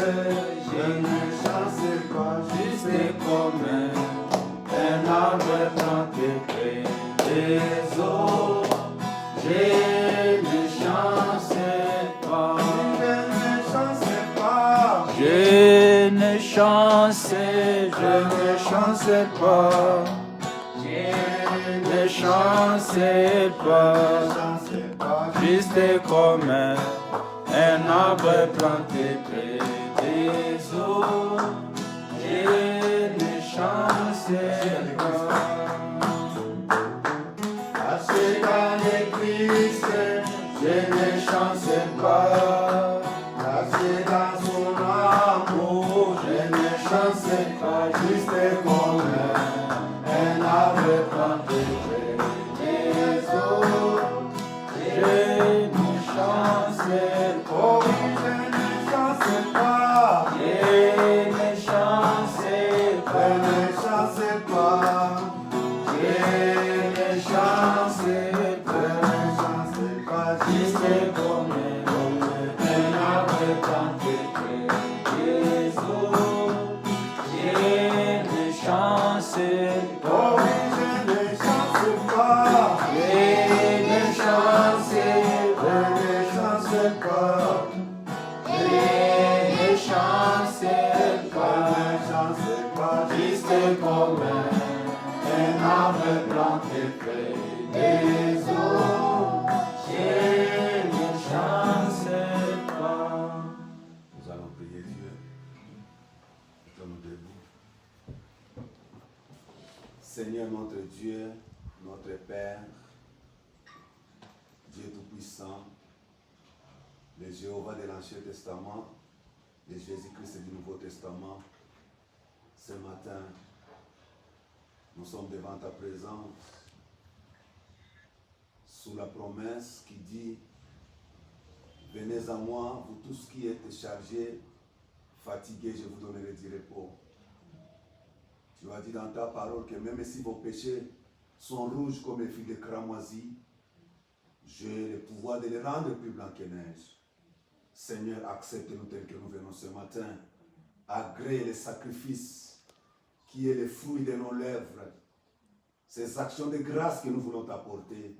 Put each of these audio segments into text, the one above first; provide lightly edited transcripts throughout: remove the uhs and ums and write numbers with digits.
je ne chancelle pas, juste comme un arbre planté près des eaux. Je ne chancelle pas, je ne chancelle pas, je ne chancelle pas, juste comme un arbre planté près des eaux. Je ne chancelle pas. Caché dans l'Église, je ne chancelle pas. Caché dans son amour, je ne chancelle pas. Juste comme un arbre planté près des eaux. Je ne chancelle pas. Oh, je ne chancelle pas. Je ne chancelle pas. Je ne chancelle pas. Je ne chancelle pas. Juste comme un arbre planté près des eaux. Je ne chancelle pas. Oh, oui, je ne chancelle pas. Je ne chancelle pas. Je ne chancelle pas. Juste comme un arbre planté près des eaux. Je ne chancelle pas. Nous allons prier Dieu. Mettons-nous debout. Seigneur notre Dieu, notre Père, Dieu Tout-Puissant, le Jéhovah de l'Ancien Testament, le Jésus-Christ du Nouveau Testament, ce matin, nous sommes devant ta présence, sous la promesse qui dit, venez à moi, vous tous qui êtes chargés, fatigués, je vous donnerai du repos. Tu as dit dans ta parole que même si vos péchés sont rouges comme les fils de cramoisi, j'ai le pouvoir de les rendre plus blancs que neige. Seigneur, accepte-nous tel que nous venons ce matin. Agrée les sacrifices qui est le fruit de nos lèvres. Ces actions de grâce que nous voulons t'apporter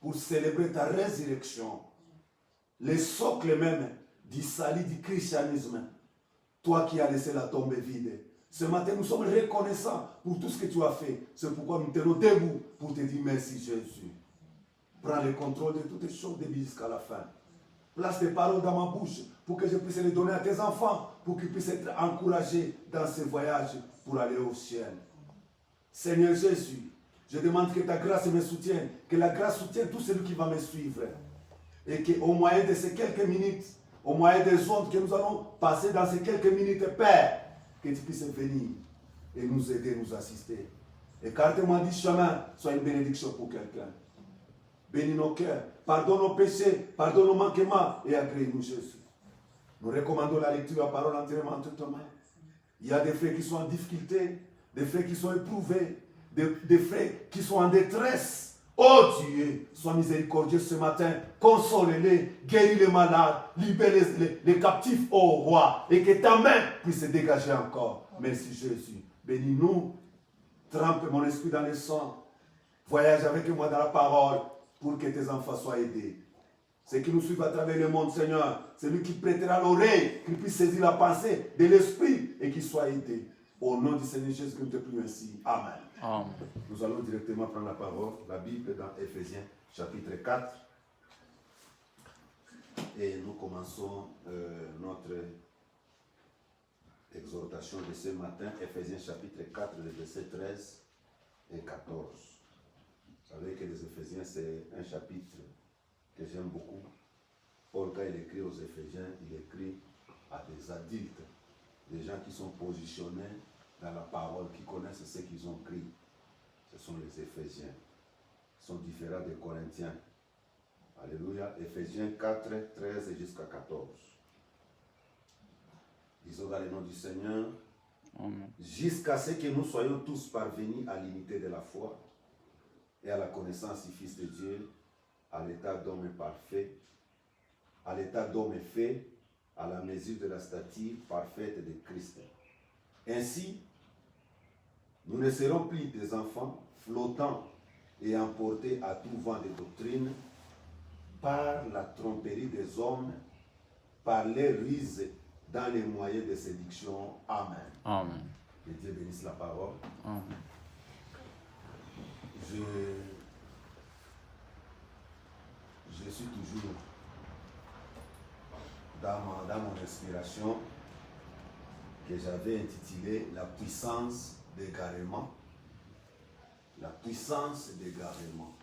pour célébrer ta résurrection. Le socle même du salut du christianisme. Toi qui as laissé la tombe vide. Ce matin, nous sommes reconnaissants pour tout ce que tu as fait. C'est pourquoi nous tenons debout pour te dire merci Jésus. Prends le contrôle de toutes les choses de vie jusqu'à la fin. Place tes paroles dans ma bouche pour que je puisse les donner à tes enfants, pour qu'ils puissent être encouragés dans ce voyage pour aller au ciel. Seigneur Jésus, je demande que ta grâce me soutienne, que la grâce soutienne tout celui qui va me suivre. Et qu'au moyen de ces quelques minutes, au moyen des ondes que nous allons passer dans ces quelques minutes, Père, que tu puisses venir et nous aider, nous assister. Écarte-moi du chemin, sois une bénédiction pour quelqu'un. Bénis nos cœurs, pardonne nos péchés, pardonne nos manquements et agrée-nous Jésus. Nous recommandons la lecture de la parole entièrement entre tes mains. Il y a des frères qui sont en difficulté, des frères qui sont éprouvés, des frères qui sont en détresse. Oh Dieu, sois miséricordieux ce matin, console-les, guéris les malades, libère les captifs, oh roi, et que ta main puisse se dégager encore. Merci Jésus. Bénis-nous, trempe mon esprit dans le sang, voyage avec moi dans la parole, pour que tes enfants soient aidés. Ceux qui nous suivent à travers le monde, Seigneur, c'est lui qui prêtera l'oreille, qui puisse saisir la pensée de l'esprit et qui soit aidé. Au nom du Seigneur Jésus, que nous te prions ainsi. Amen. Amen. Nous allons directement prendre la parole, la Bible dans Éphésiens chapitre 4. Et nous commençons notre exhortation de ce matin, Éphésiens chapitre 4, les versets 13 et 14. Vous savez que les Éphésiens, c'est un chapitre que j'aime beaucoup. Paul, quand il écrit aux Éphésiens, il écrit à des adultes, des gens qui sont positionnés dans la parole, qui connaissent ce qu'ils ont écrit. Ce sont les Éphésiens. Ils sont différents des Corinthiens. Alléluia. Éphésiens 4, 13 jusqu'à 14. Disons dans le nom du Seigneur. Amen. Jusqu'à ce que nous soyons tous parvenus à l'unité de la foi et à la connaissance du Fils de Dieu, à l'état d'homme parfait, à l'état d'homme fait, à la mesure de la stature parfaite de Christ. Ainsi, nous ne serons plus des enfants flottants et emportés à tout vent de doctrine par la tromperie des hommes, par les ruses dans les moyens de séduction. Amen. Amen. Que Dieu bénisse la parole. Amen. Je suis toujours dans mon inspiration que j'avais intitulé La puissance d'égarement. La puissance d'égarement.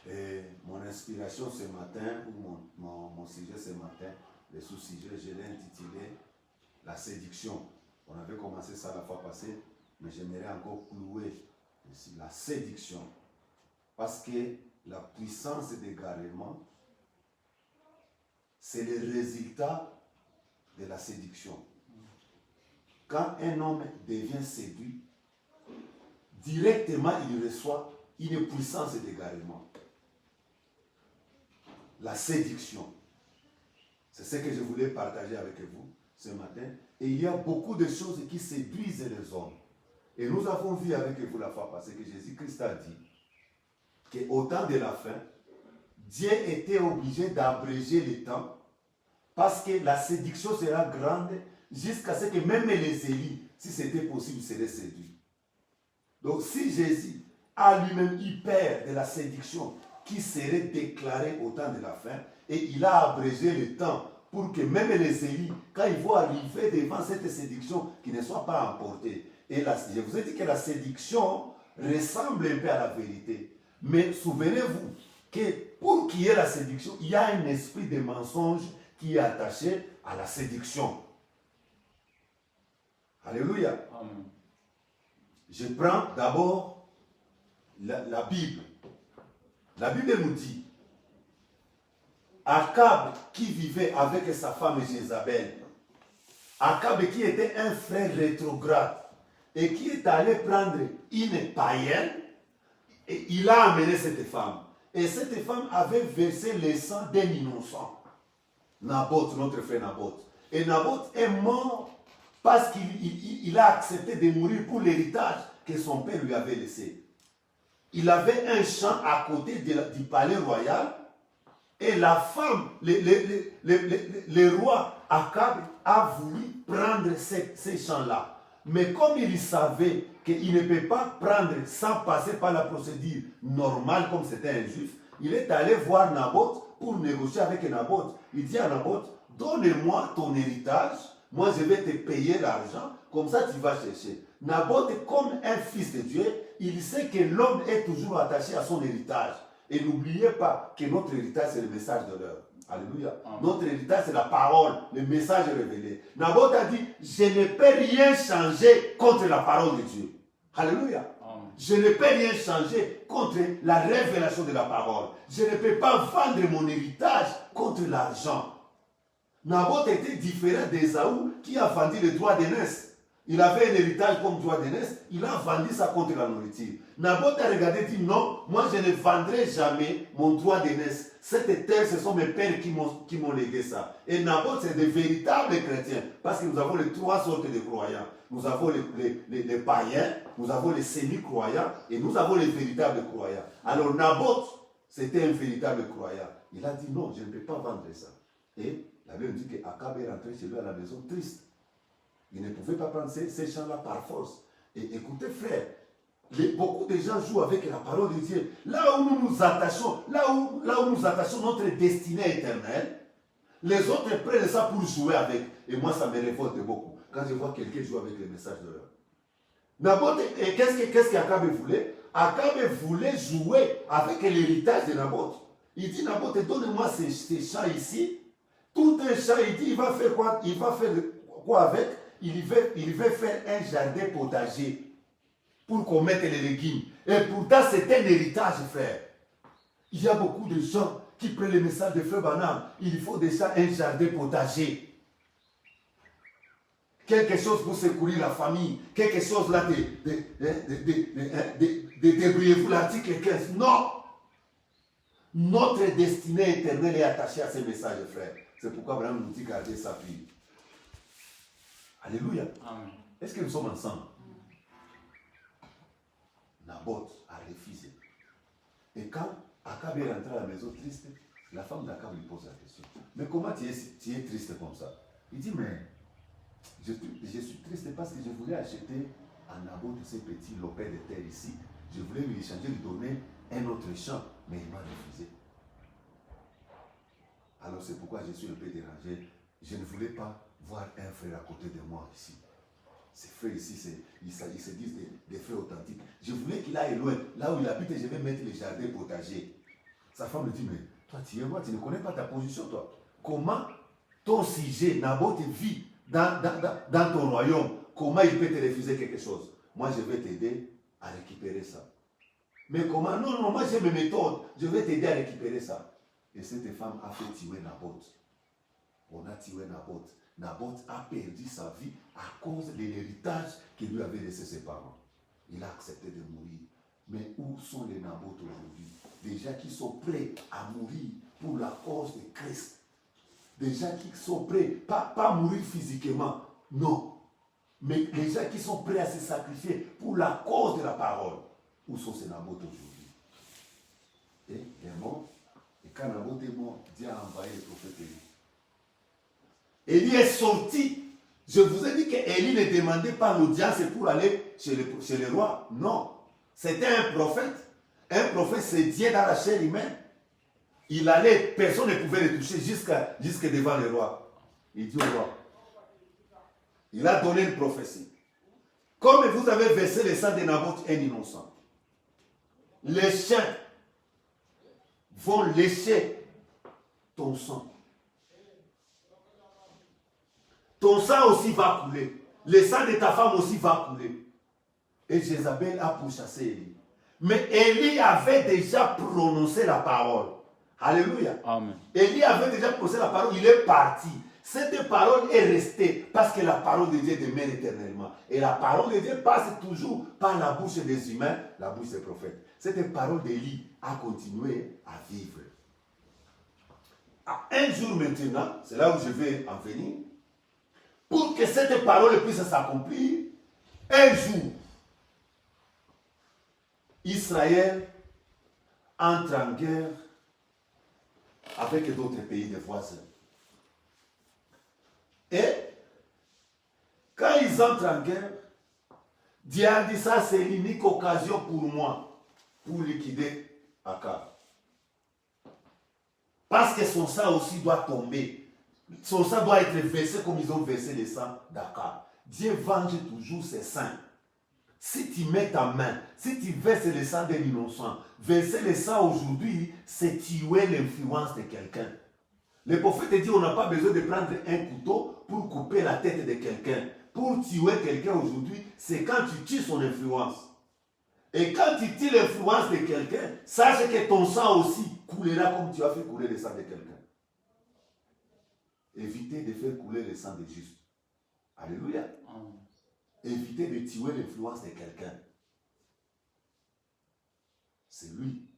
Et mon inspiration ce matin, ou mon sujet ce matin, le sous-sujet, je l'ai intitulé La séduction. On avait commencé ça la fois passée, mais j'aimerais encore clouer ici la séduction. Parce que la puissance d'égarement, c'est le résultat de la séduction. Quand un homme devient séduit, directement il reçoit une puissance d'égarement. La séduction. C'est ce que je voulais partager avec vous ce matin. Et il y a beaucoup de choses qui séduisent les hommes. Et nous avons vu avec vous la fois passée que Jésus-Christ a dit qu'au temps de la fin, Dieu était obligé d'abréger le temps parce que la séduction sera grande jusqu'à ce que même les élus, si c'était possible, seraient séduits. Donc si Jésus a lui-même eu peur de la séduction qui serait déclarée au temps de la fin, et il a abrégé le temps pour que même les élus, quand ils vont arriver devant cette séduction, qu'ils ne soient pas emportés. Et là, je vous ai dit que la séduction ressemble un peu à la vérité. Mais souvenez-vous que pour qu'il y ait la séduction, il y a un esprit de mensonge qui est attaché à la séduction. Alléluia. Amen. Je prends d'abord la Bible. La Bible nous dit, Akab qui vivait avec sa femme Jézabel, Akab qui était un frère rétrograde et qui est allé prendre une païenne, et il a amené cette femme. Et cette femme avait versé le sang d'un innocent. Naboth, notre frère Naboth. Et Naboth est mort parce qu'il a accepté de mourir pour l'héritage que son père lui avait laissé. Il avait un champ à côté du palais royal et la femme, le roi Akab a voulu prendre ces champs-là. Mais comme il savait qu'il ne peut pas prendre sans passer par la procédure normale comme c'était un juif, il est allé voir Naboth pour négocier avec Naboth. Il dit à Naboth, donne-moi ton héritage, moi je vais te payer l'argent, comme ça tu vas chercher. Naboth, comme un fils de Dieu, il sait que l'homme est toujours attaché à son héritage. Et n'oubliez pas que notre héritage, c'est le message de l'heure. Alléluia. Amen. Notre héritage, c'est la parole, le message révélé. Naboth a dit, je ne peux rien changer contre la parole de Dieu. Alléluia. Amen. Je ne peux rien changer contre la révélation de la parole. Je ne peux pas vendre mon héritage contre l'argent. Naboth était différent d'Ésaü qui a vendu le droit d'aînesse. Il avait un héritage comme droit d'aînesse, il a vendu ça contre la nourriture. Naboth a regardé et dit non, moi je ne vendrai jamais mon droit d'aînesse. Cette terre, ce sont mes pères qui m'ont légué ça. Et Naboth, c'est des véritables chrétiens. Parce que nous avons les trois sortes de croyants. Nous avons les païens, nous avons les semi-croyants et nous avons les véritables croyants. Alors Naboth, c'était un véritable croyant. Il a dit non, je ne peux pas vendre ça. Et la Bible dit qu'Akab est rentré chez lui à la maison triste. Il ne pouvait pas prendre ces champs-là par force. Et écoutez, frère, beaucoup de gens jouent avec la parole de Dieu. Là où nous nous attachons, là où nous attachons notre destinée éternelle, les autres prennent ça pour jouer avec. Et moi, ça me révolte beaucoup quand je vois quelqu'un jouer avec les messages de l'heure. Naboth, et qu'est-ce qu'Akab voulait? Akab voulait jouer avec l'héritage de Naboth. Il dit, Naboth, donne-moi ces champs ici. Tout un champ, il dit, il va faire quoi? Il va faire quoi avec? Il veut faire un jardin potager pour qu'on mette les légumes. Et pourtant, c'est un héritage, frère. Il y a beaucoup de gens qui prennent le message de Frère Branham. Il faut déjà un jardin potager. Quelque chose pour secourir la famille. Quelque chose là débrouillez-vous l'article 15. Non! Notre destinée éternelle est attachée à ces messages, frère. C'est pourquoi Abraham nous dit garder sa fille. Alléluia. Amen. Est-ce que nous sommes ensemble? Naboth a refusé. Et quand Akab est rentré à la maison triste, la femme d'Akab lui pose la question. Mais comment tu es triste comme ça? Il dit, mais je suis triste parce que je voulais acheter à Naboth ces petits lopins de terre ici. Je voulais lui échanger, lui donner un autre champ, mais il m'a refusé. Alors c'est pourquoi je suis un peu dérangé. Je ne voulais pas voir un frère à côté de moi ici. Ces frères ici, ils se disent des frères authentiques. Je voulais qu'il aille loin, là où il habite, je vais mettre les jardins potagers. Sa femme lui dit, mais toi tu es moi, tu ne connais pas ta position, toi. Comment ton sujet, Naboth, vit dans ton royaume? Comment il peut te refuser quelque chose? Moi, je vais t'aider à récupérer ça. Mais comment? Non, non, moi j'ai mes méthodes. Je vais t'aider à récupérer ça. Et cette femme a fait tuer Naboth. On a tué Naboth. Naboth a perdu sa vie à cause de l'héritage qu'il lui avait laissé ses parents. Il a accepté de mourir. Mais où sont les Naboth aujourd'hui? Des gens qui sont prêts à mourir pour la cause de Christ. Des gens qui sont prêts, pas mourir physiquement, non. Mais les gens qui sont prêts à se sacrifier pour la cause de la parole. Où sont ces Naboth aujourd'hui? Et il est mort. Et quand Naboth est mort, Dieu a envoyé le prophète Élie. Élie est sorti. Je vous ai dit qu'Élie ne demandait pas l'audience pour aller chez le roi. Non. C'était un prophète. Un prophète, c'est Dieu dans la chair humaine. Il allait, personne ne pouvait le toucher jusqu'à devant le roi. Il dit au roi. Il a donné une prophétie. Comme vous avez versé le sang de Naboth, un innocent, les chiens vont lécher ton sang. Ton sang aussi va couler. Le sang de ta femme aussi va couler. Et Jézabel a pourchassé Élie. Mais Élie avait déjà prononcé la parole. Alléluia. Amen. Élie avait déjà prononcé la parole, il est parti. Cette parole est restée parce que la parole de Dieu demeure éternellement. Et la parole de Dieu passe toujours par la bouche des humains, la bouche des prophètes. Cette parole d'Élie a continué à vivre. Un jour maintenant, c'est là où je vais en venir, pour que cette parole puisse s'accomplir, un jour, Israël entre en guerre avec d'autres pays de voisins. Et quand ils entrent en guerre, Dieu a dit ça, c'est l'unique occasion pour moi pour liquider Akab. Parce que son sang aussi doit tomber. Son sang doit être versé comme ils ont versé le sang d'Akab. Dieu venge toujours ses saints. Si tu mets ta main, si tu verses le sang d'un innocent, verser le sang aujourd'hui, c'est tuer l'influence de quelqu'un. Le prophète dit on n'a pas besoin de prendre un couteau pour couper la tête de quelqu'un. Pour tuer quelqu'un aujourd'hui, c'est quand tu tues son influence. Et quand tu tues l'influence de quelqu'un, sache que ton sang aussi coulera comme tu as fait couler le sang de quelqu'un. Évitez de faire couler le sang des justes. Alléluia. Évitez de tuer l'influence de quelqu'un. C'est lui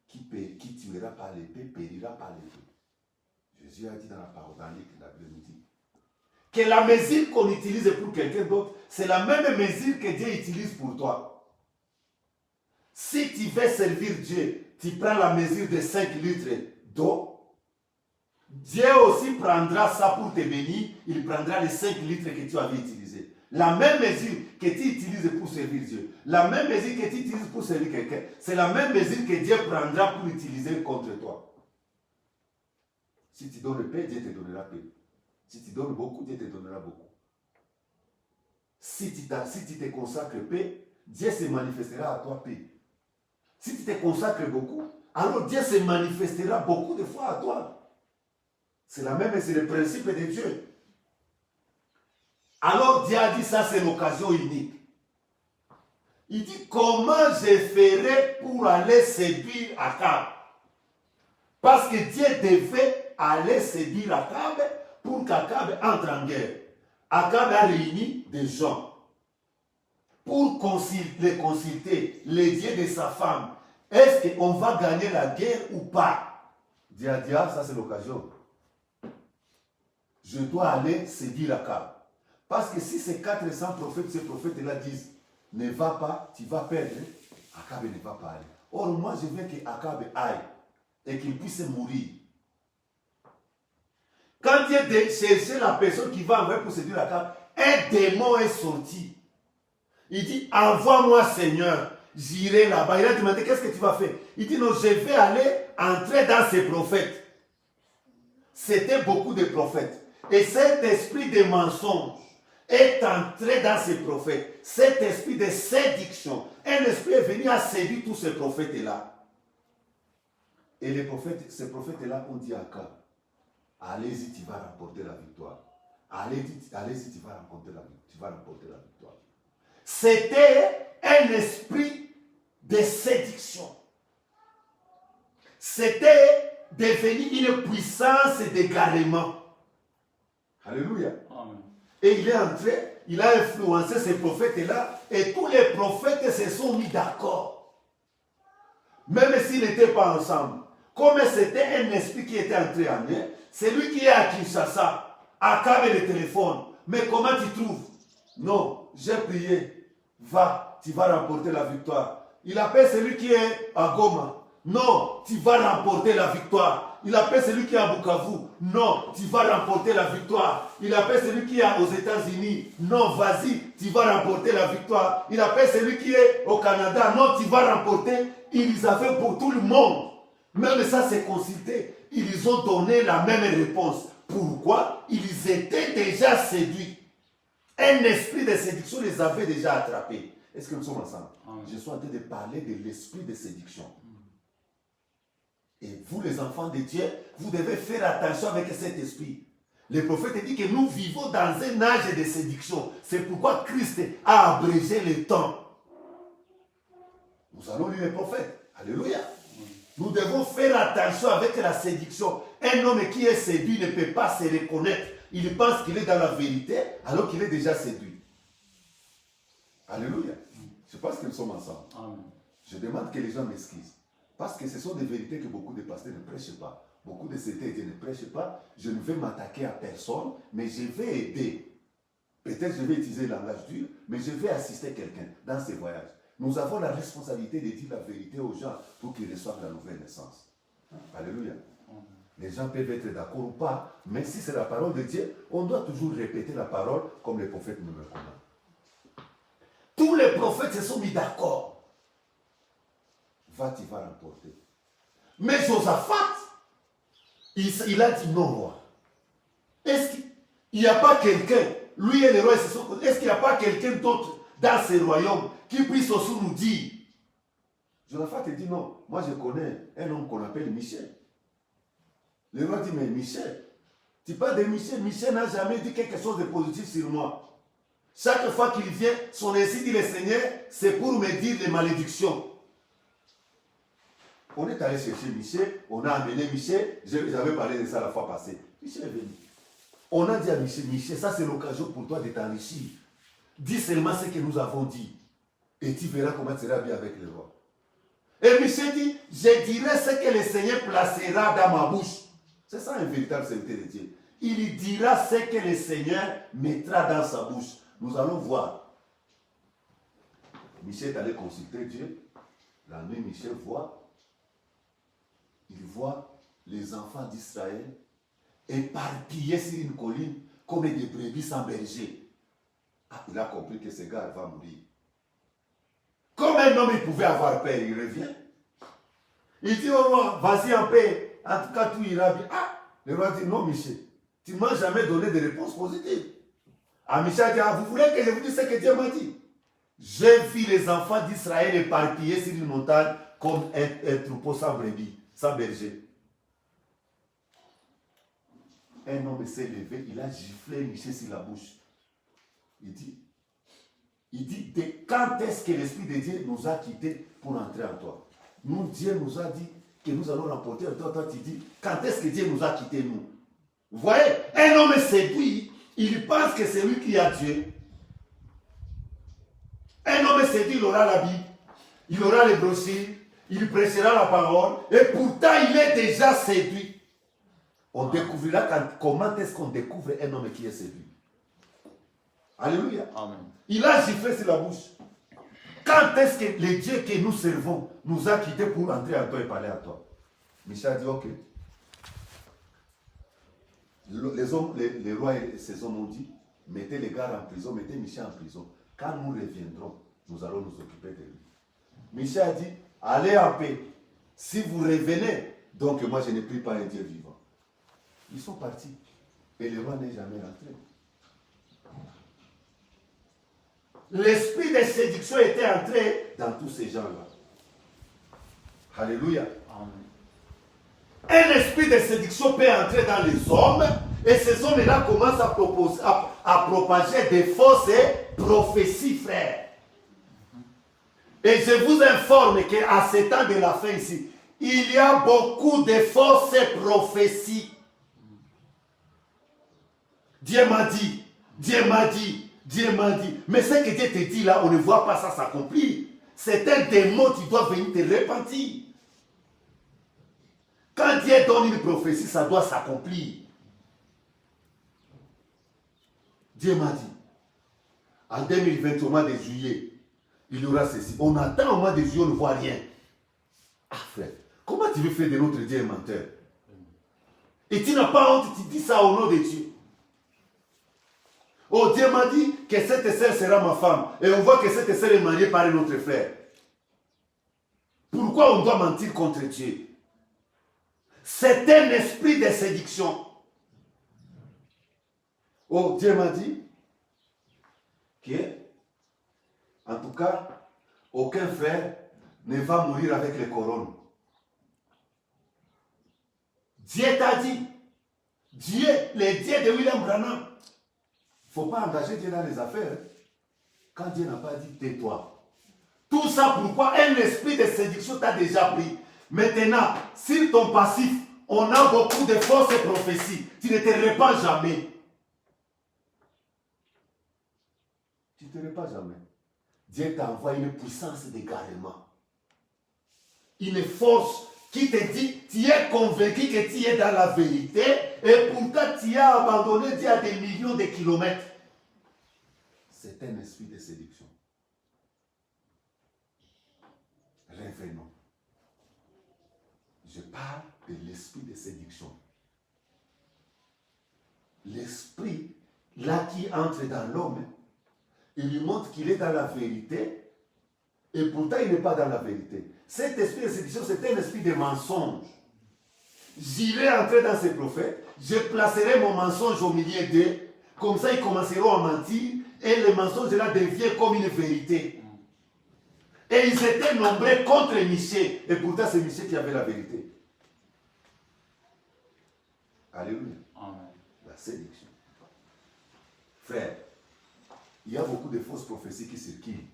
qui tuera par l'épée, périra par l'épée. Jésus a dit dans la parole, dans la Bible nous dit que la mesure qu'on utilise pour quelqu'un d'autre, c'est la même mesure que Dieu utilise pour toi. Si tu veux servir Dieu, tu prends la mesure de 5 litres d'eau. Dieu aussi prendra ça pour te bénir, il prendra les 5 litres que tu avais utilisés. La même mesure que tu utilises pour servir Dieu, la même mesure que tu utilises pour servir quelqu'un, c'est la même mesure que Dieu prendra pour utiliser contre toi. Si tu donnes paix, Dieu te donnera paix. Si tu donnes beaucoup, Dieu te donnera beaucoup. Si tu te consacres paix, Dieu se manifestera à toi paix. Si tu te consacres beaucoup, alors Dieu se manifestera beaucoup de fois à toi. C'est c'est le principe de Dieu. Alors Dieu a dit ça, c'est l'occasion unique. Il dit comment je ferai pour aller séduire Akab. Parce que Dieu devait aller séduire Akab pour qu'Akab entre en guerre. Akab a réuni des gens pour les consulter, les dieux de sa femme. Est-ce qu'on va gagner la guerre ou pas? Dieu a dit, ah, ça c'est l'occasion. je dois aller séduire Akab. Parce que si ces 400 prophètes, ces prophètes-là disent, ne va pas, tu vas perdre, Akab ne va pas aller. Or, moi, je veux qu'Akab aille et qu'il puisse mourir. Quand Dieu cherchait la personne qui va envoyer pour séduire Akab, un démon est sorti. Il dit, envoie-moi Seigneur, j'irai là-bas. Il a demandé, qu'est-ce que tu vas faire? Il dit, non, je vais aller entrer dans ces prophètes. C'était beaucoup de prophètes. Et cet esprit de mensonge est entré dans ces prophètes. Cet esprit de séduction, un esprit est venu à séduire tous ces prophètes-là. Et les prophètes, ces prophètes-là ont dit à Akab, allez-y, tu vas remporter la victoire. Allez-y, tu vas remporter la victoire. C'était un esprit de séduction. C'était devenu une puissance d'égarement. Alléluia. Amen. Et il est entré, il a influencé ces prophètes-là, et tous les prophètes se sont mis d'accord. Même s'ils n'étaient pas ensemble. Comme c'était un esprit qui était entré en eux, c'est lui qui est à Kinshasa, Akab le téléphone. Mais comment tu trouves? Non, j'ai prié. Va, tu vas remporter la victoire. Il appelle celui qui est à Goma. Non, tu vas remporter la victoire. Il appelle celui qui est à Bukavu. Non, tu vas remporter la victoire. Il appelle celui qui est aux États-Unis. Non, vas-y, tu vas remporter la victoire. Il appelle celui qui est au Canada. Non, tu vas remporter. Ils avaient pour tout le monde. Même ça, c'est consulté. Ils ont donné la même réponse. Pourquoi? Ils étaient déjà séduits. Un esprit de séduction les avait déjà attrapés. Est-ce que nous sommes ensemble? Je suis en train de parler de l'esprit de séduction. Et vous, les enfants de Dieu, vous devez faire attention avec cet esprit. Le prophète dit que nous vivons dans un âge de séduction. C'est pourquoi Christ a abrégé le temps. Nous allons lire les prophètes. Alléluia. Nous devons faire attention avec la séduction. Un homme qui est séduit ne peut pas se reconnaître. Il pense qu'il est dans la vérité alors qu'il est déjà séduit. Alléluia. Je pense que nous sommes ensemble. Amen. Je demande que les gens m'excusent. Parce que ce sont des vérités que beaucoup de pasteurs ne prêchent pas. Beaucoup de CT ne prêchent pas. Je ne vais m'attaquer à personne, mais je vais aider. Peut-être je vais utiliser le langage dur, mais je vais assister quelqu'un dans ces voyages. Nous avons la responsabilité de dire la vérité aux gens pour qu'ils reçoivent la nouvelle naissance. Alléluia. Les gens peuvent être d'accord ou pas, mais si c'est la parole de Dieu, on doit toujours répéter la parole comme les prophètes nous le recommandent. Tous les prophètes se sont mis d'accord. Va, tu vas remporter. Mais Josaphat, il a dit non, roi. Est-ce qu'il n'y a pas quelqu'un, lui et les rois, est-ce qu'il n'y a pas quelqu'un d'autre dans ces royaumes qui puisse aussi nous dire? Josaphat dit non. Moi, je connais un homme qu'on appelle Michel. Le roi dit, mais Michel, tu parles de Michel. Michel n'a jamais dit quelque chose de positif sur moi. Chaque fois qu'il vient, son ainsi dit le Seigneur, c'est pour me dire des malédictions. On est allé chercher Michel, on a amené Michel, j'avais parlé de ça la fois passée. Michel est venu. On a dit à Michel, Michel, ça c'est l'occasion pour toi de t'enrichir. Dis seulement ce que nous avons dit. Et tu verras comment tu seras bien avec le roi. Et Michel dit, je dirai ce que le Seigneur placera dans ma bouche. C'est ça un véritable serviteur de Dieu. Il dira ce que le Seigneur mettra dans sa bouche. Nous allons voir. Michel est allé consulter Dieu. La nuit, Michel voit. Il voit les enfants d'Israël éparpillés sur une colline comme des brebis sans berger. Ah, il a compris que ce gars va mourir. Comme un homme, il pouvait avoir peur, il revient. Il dit au roi, vas-y en paix. En tout cas, tout ira bien. Ah, le roi dit, non, Michel, tu ne m'as jamais donné de réponse positive. Ah, Michel dit, ah, vous voulez que je vous dise ce que Dieu m'a dit? J'ai vu les enfants d'Israël éparpillés sur une montagne comme un troupeau sans brebis, sans berger. Un homme s'est levé, il a giflé Michel sur la bouche. Il dit, quand est-ce que l'Esprit de Dieu nous a quittés pour entrer en toi? Nous, Dieu nous a dit que nous allons remporter en toi. Toi, tu dis, quand est-ce que Dieu nous a quittés, nous? Vous voyez, un homme séduit, il pense que c'est lui qui a Dieu. Un homme séduit, il aura la Bible, il aura les brochures, il prêchera la parole, et pourtant il est déjà séduit. On découvrira comment est-ce qu'on découvre un homme qui est séduit. Alléluia. Amen. Il a giflé sur la bouche. Quand est-ce que le Dieu que nous servons nous a quittés pour entrer à toi et parler à toi? Michel a dit ok. Les rois et ses hommes ont dit, mettez les gars en prison, mettez Michel en prison. Quand nous reviendrons, nous allons nous occuper de lui. Michel a dit, allez en paix. Si vous revenez, donc moi je ne prie pas un Dieu vivant. Ils sont partis. Et le roi n'est jamais rentré. L'esprit de séduction était entré dans tous ces gens-là. Alléluia. Amen. Un esprit de séduction peut entrer dans les hommes et ces hommes-là commencent à propager des fausses prophéties, frères. Et je vous informe qu'à ce temps de la fin ici, il y a beaucoup de fausses prophéties. Dieu m'a dit, Dieu m'a dit, Dieu m'a dit. Mais ce que Dieu te dit là, on ne voit pas ça s'accomplir. C'est un démon qui doit venir te repentir. Quand Dieu donne une prophétie, ça doit s'accomplir. Dieu m'a dit, en 2020, au mois de juillet, il y aura ceci. On attend au mois de juillet, on ne voit rien. Ah frère, comment tu veux faire de notre Dieu un menteur? Et tu n'as pas honte, tu dis ça au nom de Dieu. Oh, Dieu m'a dit que cette sœur sera ma femme. Et on voit que cette sœur est mariée par un autre frère. Pourquoi on doit mentir contre Dieu? C'est un esprit de séduction. Oh, Dieu m'a dit que, en tout cas, aucun frère ne va mourir avec les couronnes. Dieu t'a dit. Dieu, le Dieu de William Branham. Il ne faut pas engager Dieu dans les affaires. Quand Dieu n'a pas dit, tais-toi. Tout ça pourquoi un esprit de séduction t'a déjà pris. Maintenant, sur ton passif, on a beaucoup de fausses prophéties. Tu ne te répands jamais. Tu ne te répands jamais. Dieu t'envoie une puissance d'égarement. Une force qui te dit, tu es convaincu que tu es dans la vérité et pourtant tu as abandonné Dieu à des millions de kilomètres. C'est un esprit de séduction. Revenons. Je parle de l'esprit de séduction. L'esprit, là qui entre dans l'homme, il lui montre qu'il est dans la vérité et pourtant il n'est pas dans la vérité. Cet esprit de séduction, c'est un esprit de mensonge. J'irai entrer dans ces prophètes, je placerai mon mensonge au milieu d'eux, comme ça ils commenceront à mentir et le mensonge là devient comme une vérité. Et ils étaient nombreux contre Michée et pourtant c'est Michée qui avait la vérité. Alléluia. Amen. La séduction. Frère, il y a beaucoup de fausses prophéties qui circulent.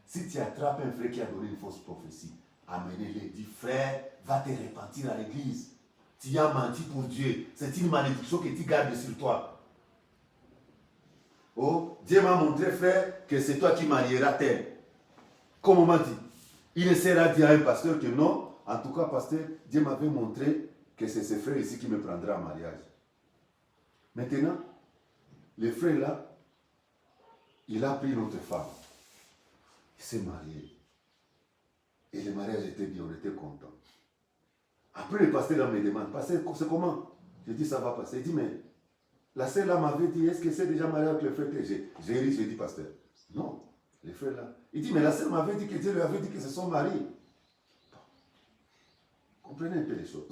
Si tu attrapes un frère qui a donné une fausse prophétie, amenez-le, dis frère, va te repentir à l'église. Tu as menti pour Dieu. C'est une malédiction que tu gardes sur toi. Oh, Dieu m'a montré, frère, que c'est toi qui marieras tel. Comme on m'a dit. Il essaiera de dire à un pasteur que non. En tout cas, pasteur, Dieu m'avait montré que c'est ce frère ici qui me prendra en mariage. Maintenant, le frère là, il a pris notre femme. Il s'est marié. Et le mariage était bien, on était content. Après, le pasteur me demande, pasteur, c'est comment? Je dis, ça va passer. Il dit, mais la sœur là m'avait dit, est-ce que c'est déjà marié avec le frère? J'ai ri, j'ai dit, pasteur, non, le frère là. Il dit, mais la sœur m'avait dit que Dieu lui avait dit que c'est son mari. Comprenez un peu les choses.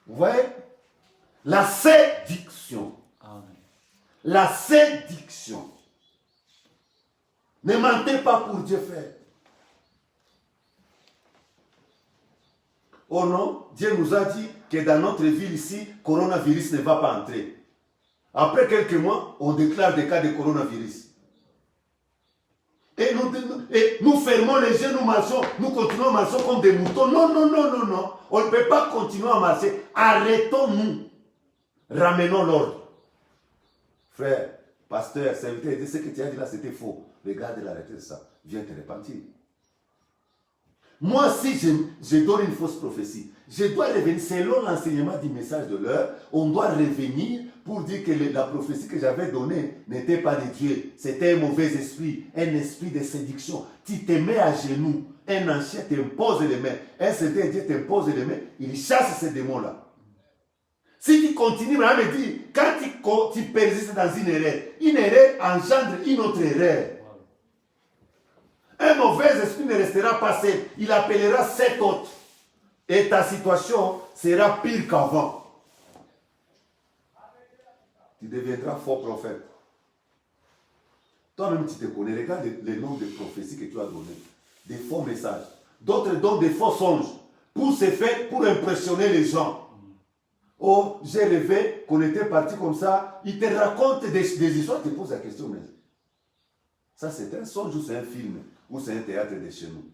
Vous voyez? La séduction. Amen. La séduction. Ne mentez pas pour Dieu, frère. Oh non, Dieu nous a dit que dans notre ville ici, coronavirus ne va pas entrer. Après quelques mois, on déclare des cas de coronavirus. Et nous fermons les yeux, nous marchons, nous continuons à marcher comme des moutons. Non, non, non, non, non. On ne peut pas continuer à marcher. Arrêtons-nous. Ramenons l'ordre. Frère, pasteur, serviteur, ce que tu as dit là, c'était faux. Regarde l'arrêté de ça. Viens te repentir. Moi, si je donne une fausse prophétie, je dois revenir, selon l'enseignement du message de l'heure, on doit revenir pour dire que la prophétie que j'avais donnée n'était pas de Dieu. C'était un mauvais esprit, un esprit de séduction. Tu te mets à genoux, un ancien t'impose les mains, un certain Dieu t'impose les mains, il chasse ces démons-là. Si tu continues, à me dire, quand tu persistes dans une erreur engendre une autre erreur. Un mauvais esprit ne restera pas seul, il appellera 7 autres. Et ta situation sera pire qu'avant. Tu deviendras faux prophète. Toi-même, tu te connais. Regarde les noms de prophéties que tu as donnés. Des faux messages. D'autres donnent des faux songes. Pour se faire, pour impressionner les gens. Oh, j'ai rêvé qu'on était parti comme ça. Ils te racontent des histoires, tu te poses la question. Mais ça, c'est un songe ou c'est un film? Ou c'est un théâtre de chez nous?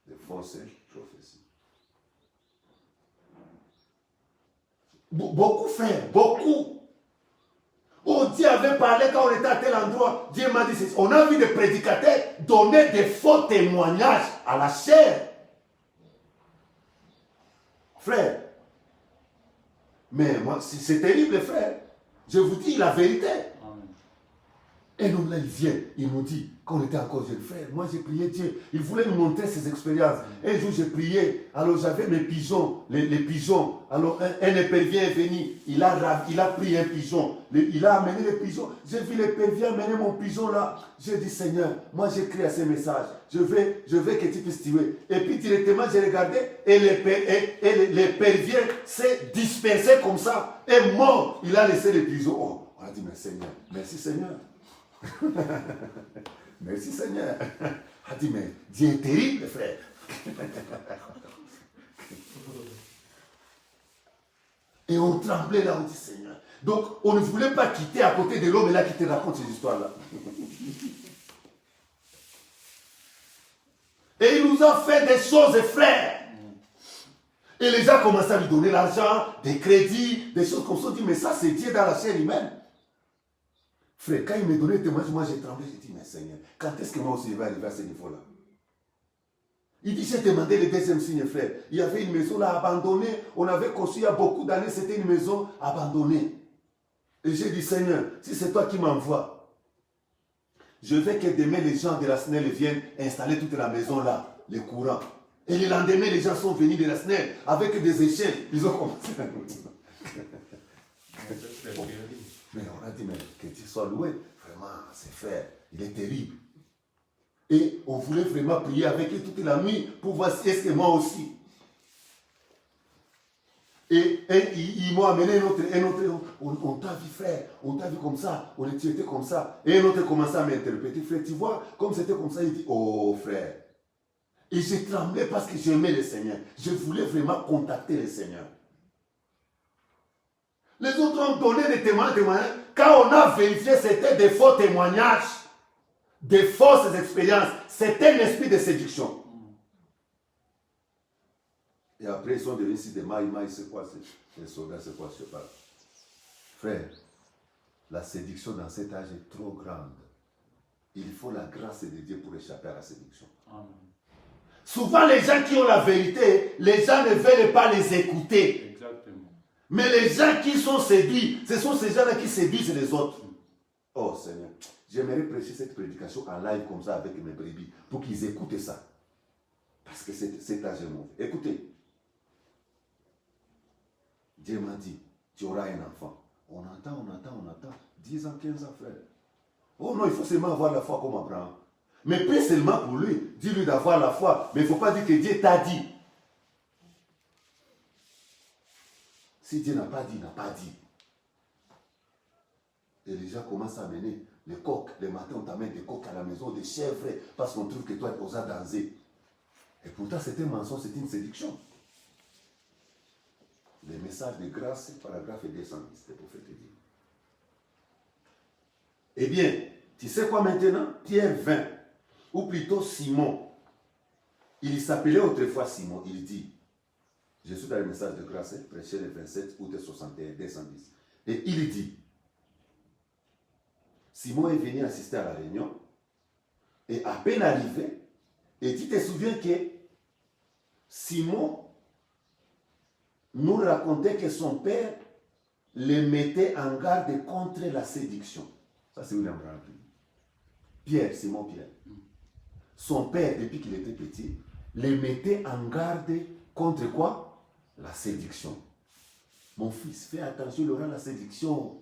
Des fausses prophéties. Beaucoup, frère, beaucoup. Oh, Dieu avait parlé quand on était à tel endroit. Dieu m'a dit ceci. On a vu des prédicateurs donner des faux témoignages à la chair. Frère. Mais moi, c'est terrible, frère. Je vous dis la vérité. Un homme là, il vient, il nous dit, quand on était encore jeune frère, moi j'ai prié Dieu, il voulait nous montrer ses expériences. Un jour j'ai prié, alors j'avais mes pigeons, les pigeons, alors un épervier est venu, il a pris un pigeon, il a amené les pigeons, j'ai vu l'épervier amener mon pigeon là, j'ai dit Seigneur, moi j'écris à ces messages, je veux que tu puisses tuer. Et puis directement j'ai regardé, et l'épervier s'est dispersé comme ça, est mort, il a laissé les pigeons. Oh, on a dit mais Seigneur, merci Seigneur. Merci Seigneur. A dit mais Dieu est terrible frère. Et on tremblait là, on dit Seigneur. Donc on ne voulait pas quitter à côté de l'homme là qui te raconte ces histoires là. Et il nous a fait des choses frère. Et les gens commençaient à lui donner l'argent, des crédits, des choses comme ça. On dit mais ça c'est Dieu dans la chair humaine. Frère, quand il me donnait le témoignage, moi j'ai tremblé, j'ai dit, mais Seigneur, quand est-ce que moi aussi je vais arriver à ce niveau-là? Il dit, j'ai demandé le deuxième signe, frère. Il y avait une maison là abandonnée, on avait construit il y a beaucoup d'années, c'était une maison abandonnée. Et j'ai dit, Seigneur, si c'est toi qui m'envoies, je veux que demain les gens de la SNEL viennent installer toute la maison là, les courants. Et le lendemain, les gens sont venus de la SNEL avec des échelles, ils ont commencé à nous dire. Mais on a dit, mais que tu sois loué, vraiment, c'est frère, il est terrible. Et on voulait vraiment prier avec lui toute la nuit pour voir si est-ce que moi aussi. Et ils m'ont amené un autre, on t'a vu frère, on t'a vu comme ça, tu étais comme ça. Et un autre commençait à m'interpréter, frère, tu vois, comme c'était comme ça, il dit, oh frère. Et j'ai tremblé parce que j'aimais le Seigneur. Je voulais vraiment contacter le Seigneur. Les autres ont donné des témoignages. Quand on a vérifié, c'était des faux témoignages, des fausses expériences. C'était un esprit de séduction. Et après, ils sont devenus ici des maïs, c'est quoi, les soldats, c'est quoi, je ne sais pas. Frère, la séduction dans cet âge est trop grande. Il faut la grâce de Dieu pour échapper à la séduction. Amen. Souvent, les gens qui ont la vérité, les gens ne veulent pas les écouter. Exactement. Mais les gens qui sont séduits, ce sont ces gens-là qui séduisent les autres. Oh Seigneur, j'aimerais prêcher cette prédication en live comme ça avec mes brebis pour qu'ils écoutent ça. Parce que cet âge est mauvais. Écoutez. Dieu m'a dit, tu auras un enfant. On entend. 10 ans, 15 ans, frère. Oh non, il faut seulement avoir la foi comme Abraham. Mais pas seulement pour lui. Dis-lui d'avoir la foi. Mais il ne faut pas dire que Dieu t'a dit. Si Dieu n'a pas dit, il n'a pas dit. Et les gens commencent à amener les coqs. Le matin, on t'amène des coqs à la maison, des chèvres, parce qu'on trouve que toi, tu as dansé. Et pourtant, c'était un mensonge, c'était une séduction. Les messages de grâce, paragraphe 210, le prophète dit. Eh bien, tu sais quoi maintenant? Pierre 20, ou plutôt Simon. Il s'appelait autrefois Simon, il dit, je suis dans le message de grâce, prêché le 27 août 61, 210. Et il dit, Simon est venu assister à la réunion, est à peine arrivé. Et tu te souviens que Simon nous racontait que son père le mettait en garde contre la séduction. Ça, c'est William Branham. Pierre, Simon Pierre. Son père, depuis qu'il était petit, le mettait en garde contre quoi? La séduction. Mon fils, fais attention, il y aura la séduction.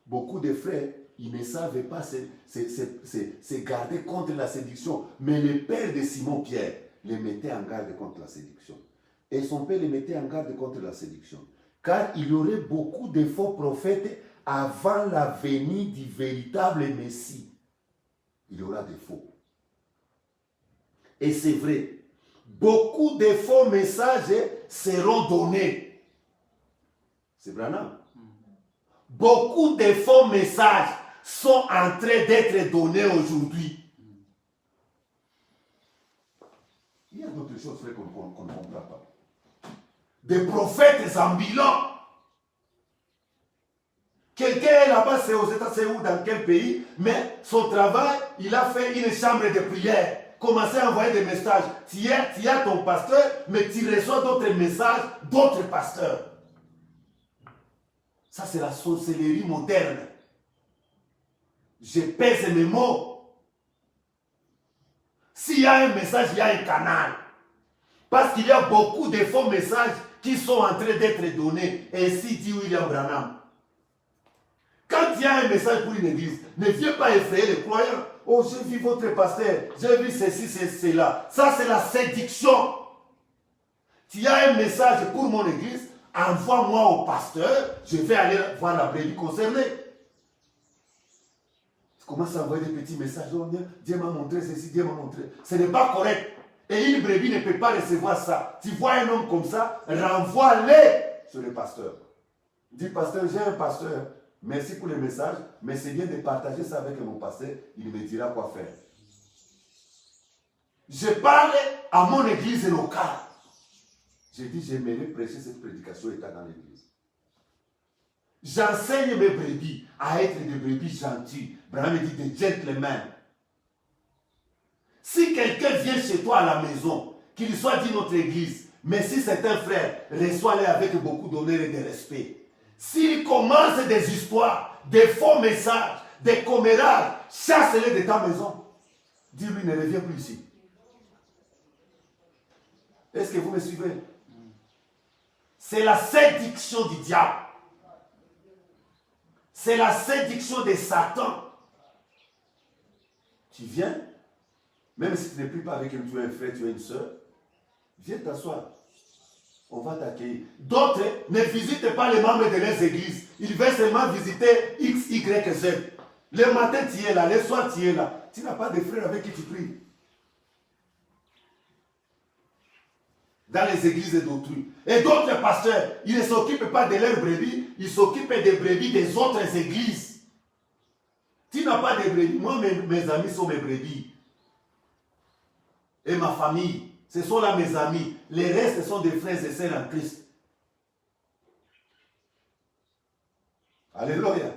Beaucoup de frères, ils ne savaient pas se garder contre la séduction. Mais le père de Simon Pierre les mettait en garde contre la séduction. Et son père les mettait en garde contre la séduction. Car il y aurait beaucoup de faux prophètes avant la venue du véritable Messie. Il y aura des faux. Et c'est vrai, beaucoup de faux messages seront donnés. C'est Branham. Beaucoup de faux messages sont en train d'être donnés aujourd'hui. Il y a d'autres choses qu'on ne comprend pas. Des prophètes ambulants. Quelqu'un est là-bas, c'est aux États-Unis ou dans quel pays, mais son travail, il a fait une chambre de prière. Commencer à envoyer des messages. Tu as ton pasteur, mais tu reçois d'autres messages d'autres pasteurs. Ça, c'est la sorcellerie moderne. Je pèse mes mots. S'il y a un message, il y a un canal. Parce qu'il y a beaucoup de faux messages qui sont en train d'être donnés. Et ainsi dit William Branham. Quand il y a un message pour une église, ne viens pas effrayer les croyants. Oh, j'ai vu votre pasteur, j'ai vu ceci, cela. Ça, c'est la séduction. Tu as un message pour mon église, envoie-moi au pasteur, je vais aller voir la brebis concernée. Tu commences à envoyer des petits messages. Oh, Dieu m'a montré ceci, Dieu m'a montré. Ce n'est pas correct. Et une brebis ne peut pas recevoir ça. Tu vois un homme comme ça, renvoie-le sur le pasteur. Dis, pasteur, j'ai un pasteur. Merci pour le message, mais c'est bien de partager ça avec mon pasteur. Il me dira quoi faire. Je parle à mon église locale. J'ai dit, j'aimerais prêcher cette prédication étant dans l'église. J'enseigne mes brebis à être des brebis gentilles. Branham dit des gentlemen. Si quelqu'un vient chez toi à la maison, qu'il soit d'une autre église, mais si c'est un frère, reçois-le avec beaucoup d'honneur et de respect. S'il commence des histoires, des faux messages, des commérages, chasse-les de ta maison. Dis-lui, ne reviens plus ici. Est-ce que vous me suivez? C'est la séduction du diable. C'est la séduction de Satan. Tu viens, même si tu n'es plus pas avec tu es un frère, tu es une soeur, viens t'asseoir. On va t'accueillir. D'autres ne visitent pas les membres de leurs églises. Ils veulent seulement visiter X, Y, Z. Le matin, tu es là. Le soir, tu es là. Tu n'as pas de frères avec qui tu pries. Dans les églises d'autrui. Et d'autres pasteurs, ils ne s'occupent pas de leurs brebis. Ils s'occupent des brebis des autres églises. Tu n'as pas de brebis. Moi, mes amis sont mes brebis. Et ma famille. Ce sont là mes amis. Les restes sont des frères et sœurs en Christ. Alléluia.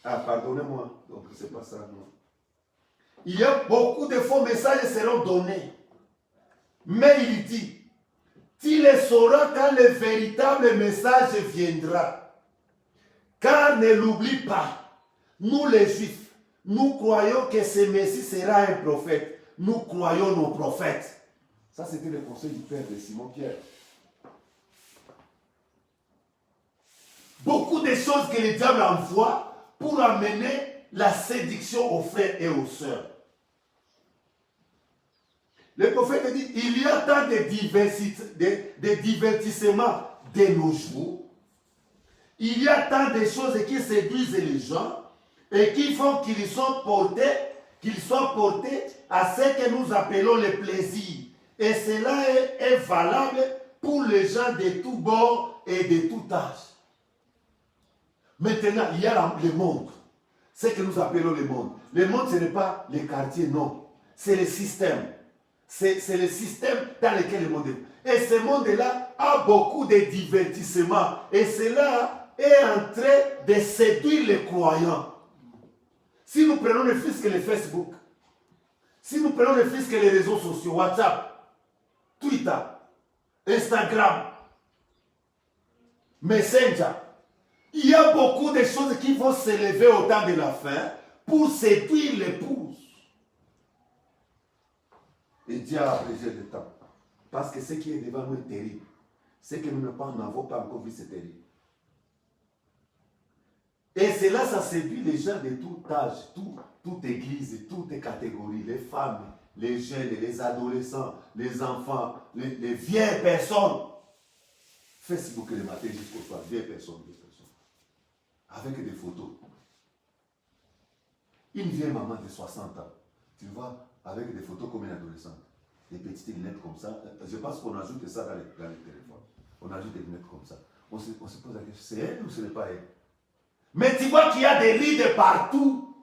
Ah, pardonnez-moi. Donc, c'est pas ça, non. Il y a beaucoup de faux messages qui seront donnés. Mais il dit, tu les sauras quand le véritable message viendra. Car ne l'oublie pas, nous les Juifs, nous croyons que ce Messie sera un prophète. Nous croyons nos prophètes. Ça, c'était le conseil du père de Simon Pierre. Beaucoup de choses que le diable envoie pour amener la séduction aux frères et aux sœurs. Le prophète dit, il y a tant de divertissements de nos jours. Il y a tant de choses qui séduisent les gens et qui font qu'ils soient portés à ce que nous appelons le plaisir. Et cela est valable pour les gens de tous bords et de tout âge. Maintenant, il y a le monde. Ce que nous appelons le monde. Le monde, ce n'est pas les quartiers, non. C'est le système. C'est le système dans lequel le monde est. Et ce monde-là a beaucoup de divertissements. Et cela est en train de séduire les croyants. Si nous prenons ne fût-ce que le Facebook, Si nous prenons ne fût-ce que les réseaux sociaux, WhatsApp, Twitter, Instagram, Messenger, il y a beaucoup de choses qui vont s'élever au temps de la fin pour séduire l'épouse. Et Dieu a abrégé le temps. Parce que ce qui est devant nous est terrible. Ce que nous n'avons pas encore vu, c'est terrible. Et cela, ça séduit les gens de tout âge, toute église, toutes catégories, les femmes, les jeunes, les adolescents, les enfants, les vieilles personnes. Facebook le matin jusqu'au soir, vieilles personnes. Avec des photos. Une vieille maman de 60 ans, tu vois, avec des photos comme une adolescente. Des petites lunettes comme ça. Je pense qu'on ajoute ça dans les téléphones. On ajoute des lunettes comme ça. On se pose la question, c'est elle ou ce n'est pas elle? Mais tu vois qu'il y a des rides partout.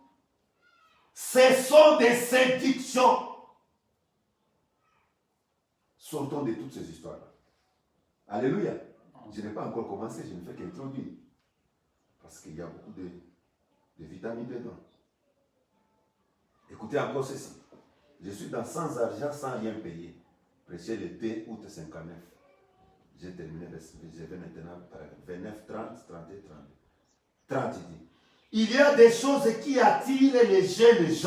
Ce sont des séductions. Sortons de toutes ces histoires-là. Alléluia. Je n'ai pas encore commencé, je ne fais qu'introduire. Parce qu'il y a beaucoup de vitamines dedans. Écoutez encore ceci. Je suis dans sans argent, sans rien payer. Prêché le 2 août 59. J'ai terminé, je vais maintenant par 29, 30, 31, 32. 30 dit. Il y a des choses qui attirent les jeunes gens.